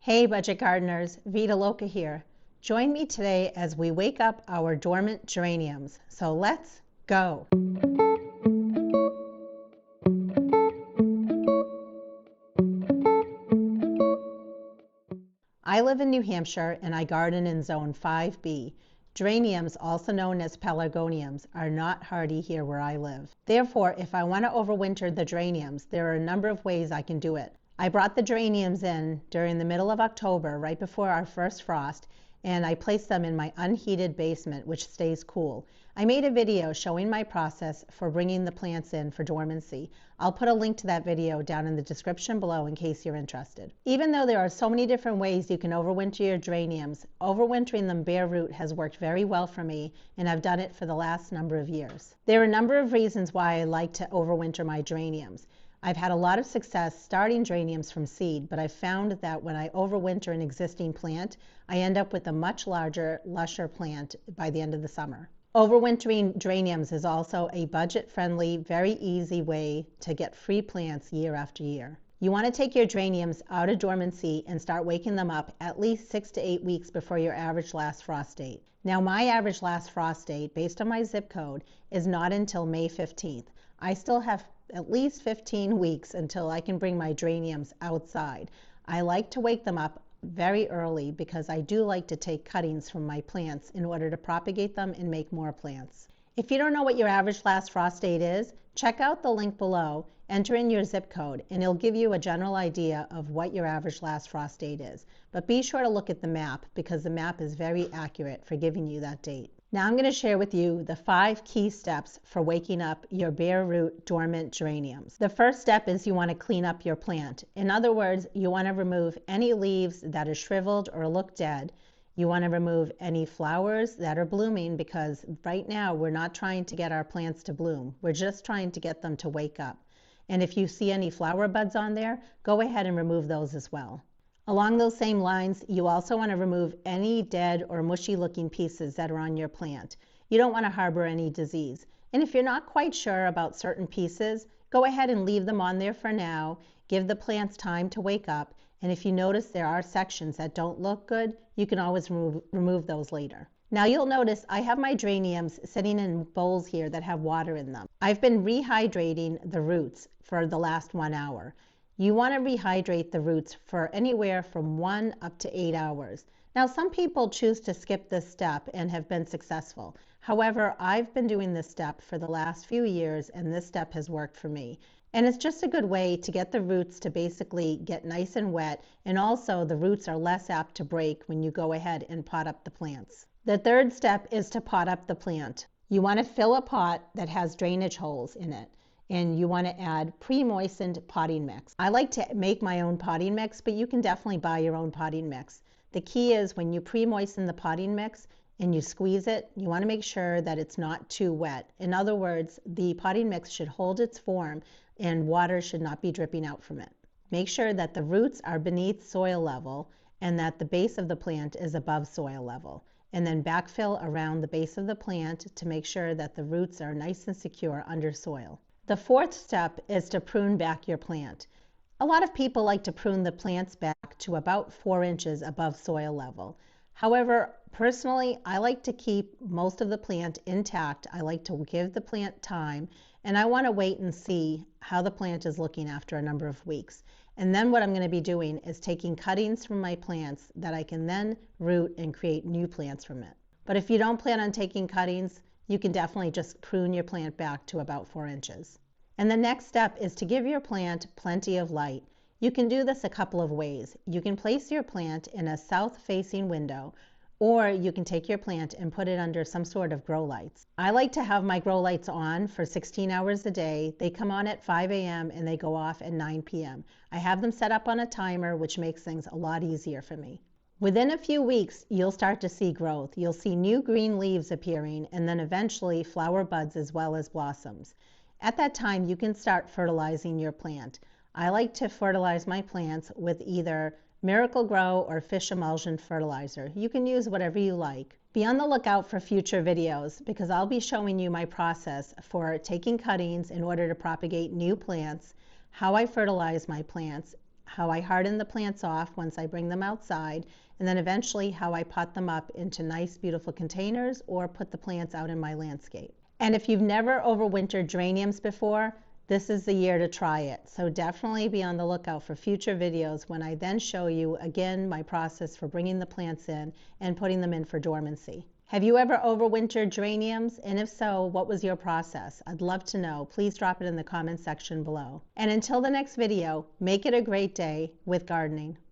Hey budget gardeners, Vita Loca here. Join me today as we wake up our dormant geraniums. So let's go. I live in New Hampshire and I garden in zone 5B. Geraniums, also known as pelargoniums, are not hardy here where I live. Therefore, if I want to overwinter the geraniums, there are a number of ways I can do it. I brought the geraniums in during the middle of October, right before our first frost, and I placed them in my unheated basement, which stays cool. I made a video showing my process for bringing the plants in for dormancy. I'll put a link to that video down in the description below in case you're interested. Even though there are so many different ways you can overwinter your geraniums, overwintering them bare root has worked very well for me, and I've done it for the last number of years. There are a number of reasons why I like to overwinter my geraniums. I've had a lot of success starting geraniums from seed, but I've found that when I overwinter an existing plant, I end up with a much larger, lusher plant by the end of the summer. Overwintering geraniums is also a budget-friendly, very easy way to get free plants year after year. You want to take your geraniums out of dormancy and start waking them up at least 6 to 8 weeks before your average last frost date. Now, my average last frost date, based on my zip code, is not until May 15th. I still have at least 15 weeks until I can bring my geraniums outside. I like to wake them up very early because I do like to take cuttings from my plants in order to propagate them and make more plants. If you don't know what your average last frost date is, check out the link below, enter in your zip code, and it'll give you a general idea of what your average last frost date is. But be sure to look at the map because the map is very accurate for giving you that date. Now I'm going to share with you the 5 key steps for waking up your bare root dormant geraniums. The first step is you want to clean up your plant. In other words, you want to remove any leaves that are shriveled or look dead. You want to remove any flowers that are blooming because right now we're not trying to get our plants to bloom. We're just trying to get them to wake up. And if you see any flower buds on there, go ahead and remove those as well. Along those same lines, you also want to remove any dead or mushy looking pieces that are on your plant. You don't want to harbor any disease. And if you're not quite sure about certain pieces, go ahead and leave them on there for now. Give the plants time to wake up. And if you notice there are sections that don't look good, you can always remove those later. Now you'll notice I have my geraniums sitting in bowls here that have water in them. I've been rehydrating the roots for the last 1 hour. You want to rehydrate the roots for anywhere from 1 up to 8 hours. Now, some people choose to skip this step and have been successful. However, I've been doing this step for the last few years, and this step has worked for me. And it's just a good way to get the roots to basically get nice and wet, and also the roots are less apt to break when you go ahead and pot up the plants. The third step is to pot up the plant. You want to fill a pot that has drainage holes in it. And you want to add pre-moistened potting mix. I like to make my own potting mix, but you can definitely buy your own potting mix. The key is when you pre-moisten the potting mix and you squeeze it, you want to make sure that it's not too wet. In other words, the potting mix should hold its form and water should not be dripping out from it. Make sure that the roots are beneath soil level and that the base of the plant is above soil level. And then backfill around the base of the plant to make sure that the roots are nice and secure under soil. The fourth step is to prune back your plant. A lot of people like to prune the plants back to about 4 inches above soil level. However, personally, I like to keep most of the plant intact. I like to give the plant time, and I want to wait and see how the plant is looking after a number of weeks. And then what I'm going to be doing is taking cuttings from my plants that I can then root and create new plants from it. But if you don't plan on taking cuttings, you can definitely just prune your plant back to about 4 inches. And the next step is to give your plant plenty of light. You can do this a couple of ways. You can place your plant in a south-facing window, or you can take your plant and put it under some sort of grow lights. I like to have my grow lights on for 16 hours a day. They come on at 5 a.m. and they go off at 9 p.m. I have them set up on a timer, which makes things a lot easier for me. Within a few weeks, you'll start to see growth. You'll see new green leaves appearing and then eventually flower buds as well as blossoms. At that time, you can start fertilizing your plant. I like to fertilize my plants with either Miracle-Gro or fish emulsion fertilizer. You can use whatever you like. Be on the lookout for future videos because I'll be showing you my process for taking cuttings in order to propagate new plants, how I fertilize my plants, how I harden the plants off once I bring them outside, and then eventually how I pot them up into nice, beautiful containers or put the plants out in my landscape. And if you've never overwintered geraniums before, this is the year to try it. So definitely be on the lookout for future videos when I then show you again my process for bringing the plants in and putting them in for dormancy. Have you ever overwintered geraniums? And if so, what was your process? I'd love to know. Please drop it in the comment section below. And until the next video, make it a great day with gardening.